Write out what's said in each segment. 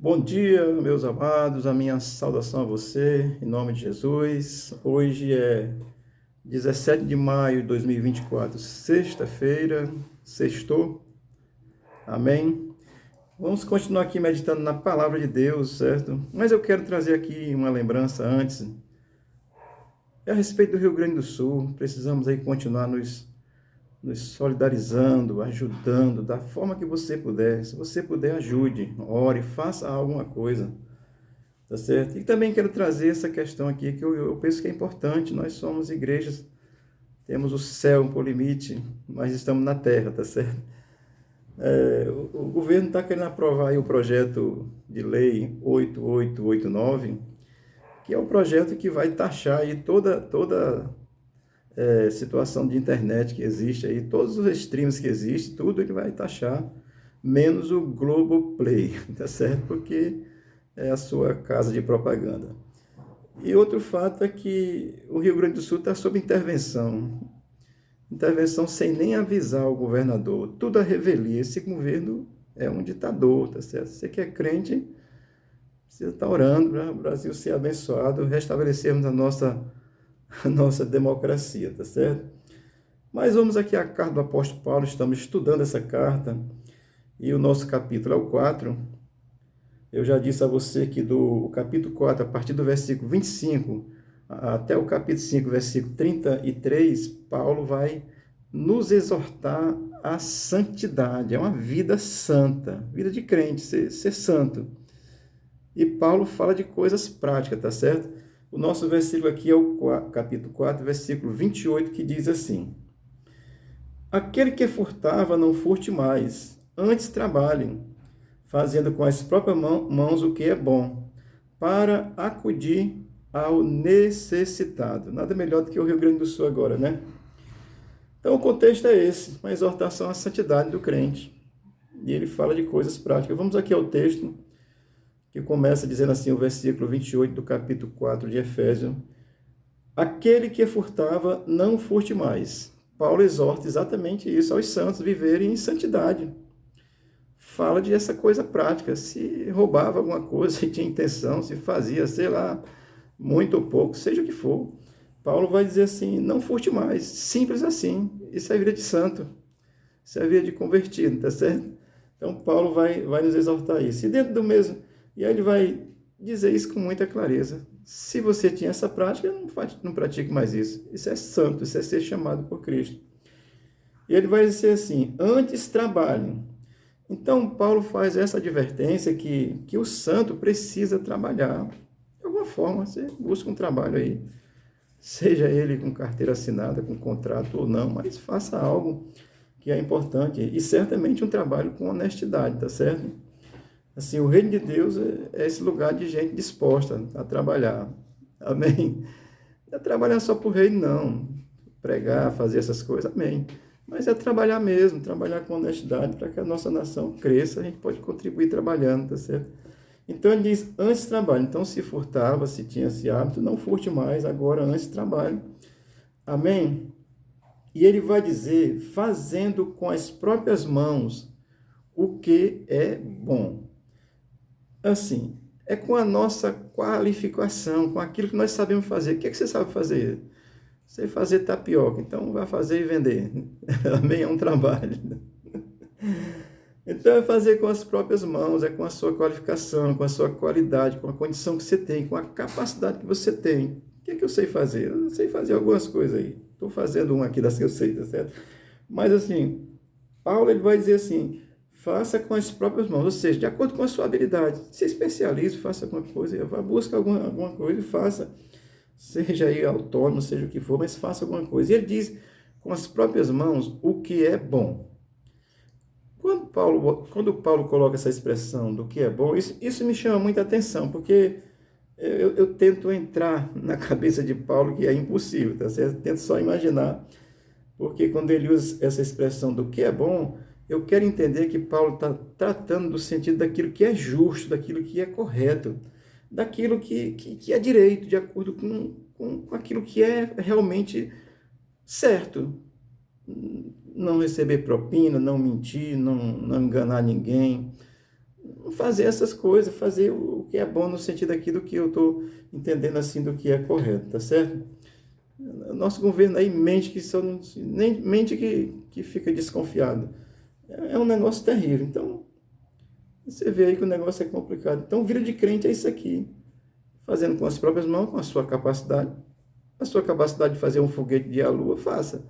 Bom dia, meus amados, a minha saudação a você, em nome de Jesus. Hoje é 17 de maio de 2024, sexta-feira, sextou, amém? Vamos continuar aqui meditando na palavra de Deus, certo? Mas eu quero trazer aqui uma lembrança antes, a respeito do Rio Grande do Sul. Precisamos aí continuar nos solidarizando, ajudando, da forma que você puder. Se você puder, ajude, ore, faça alguma coisa. Tá certo? E também quero trazer essa questão aqui que eu penso que é importante. Nós somos igrejas, temos o céu por limite, mas estamos na terra, tá certo? O governo está querendo aprovar aí o projeto de lei 8889, que é o projeto que vai taxar aí toda situação de internet que existe aí, todos os streams que existem, tudo ele vai taxar, menos o Globoplay, tá certo? Porque é a sua casa de propaganda. E outro fato é que o Rio Grande do Sul está sob intervenção. Intervenção sem nem avisar o governador. Tudo a revelia. Esse governo é um ditador, tá certo? Você que é crente, precisa estar orando para o Brasil ser abençoado, restabelecermos a nossa democracia, tá certo? Mas vamos aqui à carta do apóstolo Paulo, estamos estudando essa carta, e o nosso capítulo é o 4. Eu já disse a você que do capítulo 4, a partir do versículo 25 até o capítulo 5, versículo 33, Paulo vai nos exortar à santidade, é uma vida santa, vida de crente, ser santo. E Paulo fala de coisas práticas, tá certo? O nosso versículo aqui é o capítulo 4, versículo 28, que diz assim: Aquele que furtava, não furte mais, antes trabalhe, fazendo com as próprias mãos o que é bom, para acudir ao necessitado. Nada melhor do que o Rio Grande do Sul agora, né? Então o contexto é esse, uma exortação à santidade do crente. E ele fala de coisas práticas. Vamos aqui ao texto, que começa dizendo assim, o versículo 28 do capítulo 4 de Efésios: Aquele que furtava, não furte mais. Paulo exorta exatamente isso, aos santos viverem em santidade. Fala de essa coisa prática, se roubava alguma coisa, se tinha intenção, se fazia, sei lá, muito ou pouco, seja o que for. Paulo vai dizer assim, não furte mais, simples assim, isso é vida de santo, isso é vida de convertido, tá certo? Então Paulo vai nos exortar isso, e dentro do mesmo, e aí ele vai dizer isso com muita clareza, se você tinha essa prática, não pratique mais isso é santo, isso é ser chamado por Cristo. E ele vai dizer assim, antes trabalhem. Então, Paulo faz essa advertência que o santo precisa trabalhar. De alguma forma, você busca um trabalho aí, seja ele com carteira assinada, com contrato ou não, mas faça algo que é importante e certamente um trabalho com honestidade, tá certo? Assim, o reino de Deus é esse lugar de gente disposta a trabalhar. Amém? Não é trabalhar só por reino, não. Pregar, fazer essas coisas, amém. Mas é trabalhar mesmo, trabalhar com honestidade para que a nossa nação cresça, a gente pode contribuir trabalhando, tá certo? Então ele diz, antes trabalho. Então se furtava, se tinha esse hábito, não furte mais, agora antes trabalho. Amém? E ele vai dizer, fazendo com as próprias mãos o que é bom. Assim, é com a nossa qualificação, com aquilo que nós sabemos fazer. O que é que você sabe fazer? Sei fazer tapioca, então vai fazer e vender. Também é um trabalho. Então é fazer com as próprias mãos, é com a sua qualificação, com a sua qualidade, com a condição que você tem, com a capacidade que você tem. O que é que eu sei fazer? Eu sei fazer algumas coisas aí. Estou fazendo uma aqui das que eu sei, tá certo? Mas assim, Paulo ele vai dizer assim, faça com as próprias mãos, ou seja, de acordo com a sua habilidade. Se especialize, faça alguma coisa, busca alguma coisa e faça. Seja aí autônomo, seja o que for, mas faça alguma coisa. E ele diz, com as próprias mãos, o que é bom. Quando Paulo coloca essa expressão do que é bom, isso me chama muita atenção, porque eu tento entrar na cabeça de Paulo, que é impossível, tá certo? Eu tento só imaginar, porque quando ele usa essa expressão do que é bom, eu quero entender que Paulo está tratando do sentido daquilo que é justo, daquilo que é correto, daquilo que é direito, de acordo com aquilo que é realmente certo. Não receber propina, não mentir, não enganar ninguém, fazer essas coisas, fazer o que é bom no sentido aqui do que eu estou entendendo assim do que é correto, tá certo? Nosso governo aí mente que só não, nem mente que fica desconfiado. É um negócio terrível. Então, você vê aí que o negócio é complicado. Então, vida de crente é isso aqui. Fazendo com as próprias mãos, com a sua capacidade. A sua capacidade de fazer um foguete de lua, faça.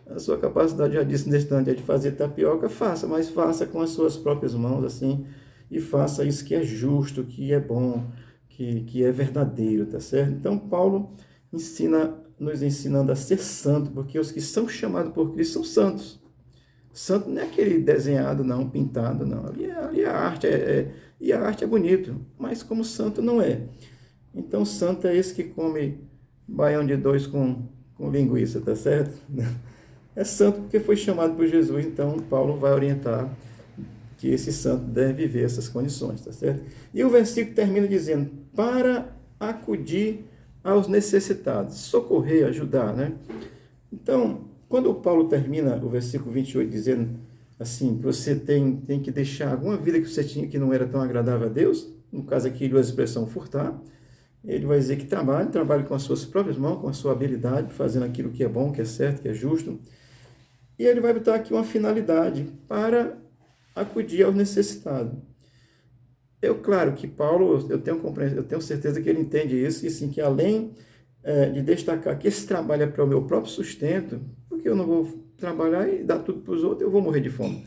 A sua capacidade, já disse nesse instante, é de fazer tapioca, faça. Mas faça com as suas próprias mãos, assim. E faça isso que é justo, que é bom, que é verdadeiro, tá certo? Então, Paulo nos ensinando a ser santo, porque os que são chamados por Cristo são santos. Santo não é aquele desenhado, não, pintado, não. Ali é a arte, e a arte é bonito, mas como santo não é. Então, santo é esse que come baião de dois com linguiça, tá certo? É santo porque foi chamado por Jesus, então Paulo vai orientar que esse santo deve viver essas condições, tá certo? E o versículo termina dizendo, para acudir aos necessitados, socorrer, ajudar, né? Então, quando o Paulo termina o versículo 28 dizendo assim, que você tem que deixar alguma vida que você tinha que não era tão agradável a Deus, no caso aqui ele usa a expressão furtar, ele vai dizer que trabalhe com as suas próprias mãos, com a sua habilidade, fazendo aquilo que é bom, que é certo, que é justo. E ele vai botar aqui uma finalidade para acudir aos necessitados. Claro que Paulo, eu tenho certeza que ele entende isso, e sim, que além de destacar que esse trabalho é para o meu próprio sustento, porque eu não vou trabalhar e dar tudo para os outros, eu vou morrer de fome.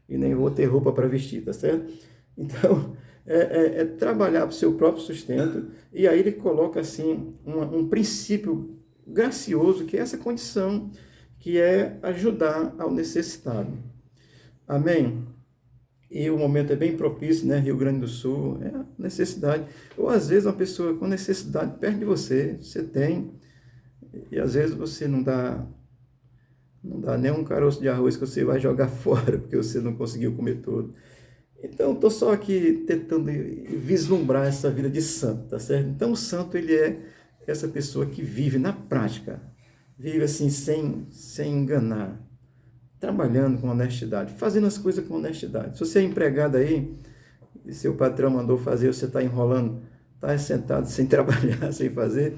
E nem vou ter roupa para vestir, tá certo? Então, trabalhar para o seu próprio sustento, e aí ele coloca, assim, um princípio gracioso, que é essa condição, que é ajudar ao necessitado. Amém? E o momento é bem propício, né? Rio Grande do Sul, é a necessidade. Ou às vezes uma pessoa com necessidade perto de você, você tem, e às vezes você não dá nem um caroço de arroz que você vai jogar fora, porque você não conseguiu comer todo. Então, estou só aqui tentando vislumbrar essa vida de santo, tá certo? Então, o santo, ele é essa pessoa que vive na prática, vive assim, sem enganar, trabalhando com honestidade, fazendo as coisas com honestidade. Se você é empregado aí, e seu patrão mandou fazer, você está enrolando, está sentado sem trabalhar, sem fazer,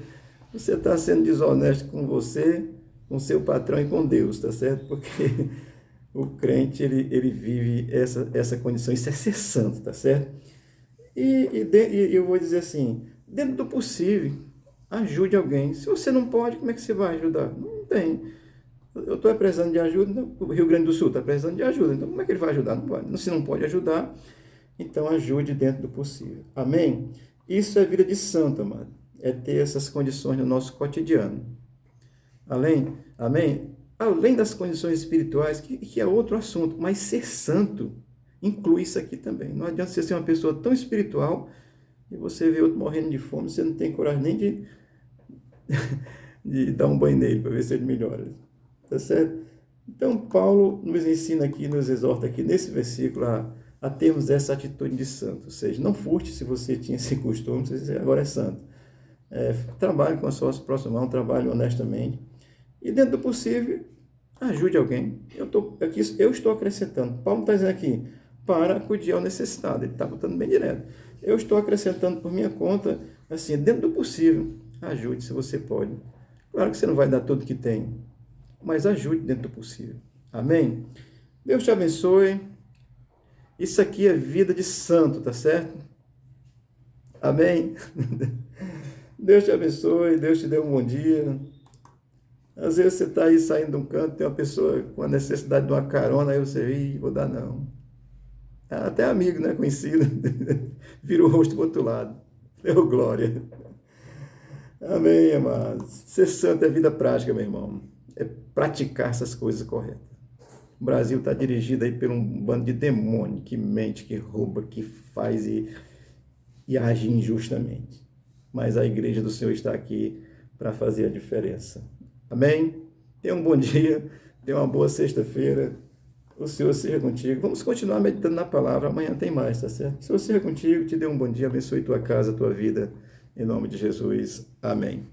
você está sendo desonesto com você, com seu patrão e com Deus, tá certo? Porque o crente, ele vive essa condição, isso é ser santo, tá certo? E eu vou dizer assim, dentro do possível, ajude alguém. Se você não pode, como é que você vai ajudar? Não tem. Eu estou precisando de ajuda, o Rio Grande do Sul está precisando de ajuda, então como é que ele vai ajudar? Não pode. Se não pode ajudar, então ajude dentro do possível. Amém? Isso é vida de santo, amado. É ter essas condições no nosso cotidiano. Amém? Além das condições espirituais, que é outro assunto, mas ser santo inclui isso aqui também. Não adianta você ser uma pessoa tão espiritual e você vê outro morrendo de fome, você não tem coragem nem de dar um banho nele para ver se ele melhora. Tá certo? Então, Paulo nos ensina aqui, nos exorta aqui nesse versículo a termos essa atitude de santo. Ou seja, não furte se você tinha esse costume, você agora é santo. Trabalhe com as suas próximas mãos, trabalhe honestamente. E dentro do possível, ajude alguém. Eu estou acrescentando. Paulo está dizendo aqui, para acudir ao necessitado. Ele está botando bem direto. Eu estou acrescentando por minha conta, assim, dentro do possível, ajude se você pode. Claro que você não vai dar tudo que tem, mas ajude dentro do possível. Amém? Deus te abençoe. Isso aqui é vida de santo, tá certo? Amém? Deus te abençoe, Deus te dê um bom dia. Às vezes você está aí saindo de um canto, tem uma pessoa com a necessidade de uma carona, aí você, vou dar não. Até amigo, né? Conhecido. Vira o rosto para o outro lado. Deu glória. Amém, amados. Ser santo é vida prática, meu irmão. É praticar essas coisas corretas. O Brasil está dirigido aí por um bando de demônio que mente, que rouba, que faz e age injustamente. Mas a igreja do Senhor está aqui para fazer a diferença. Amém? Tenha um bom dia, tenha uma boa sexta-feira. O Senhor seja contigo. Vamos continuar meditando na palavra. Amanhã tem mais, tá certo? O Senhor seja contigo, te dê um bom dia, abençoe tua casa, tua vida. Em nome de Jesus. Amém.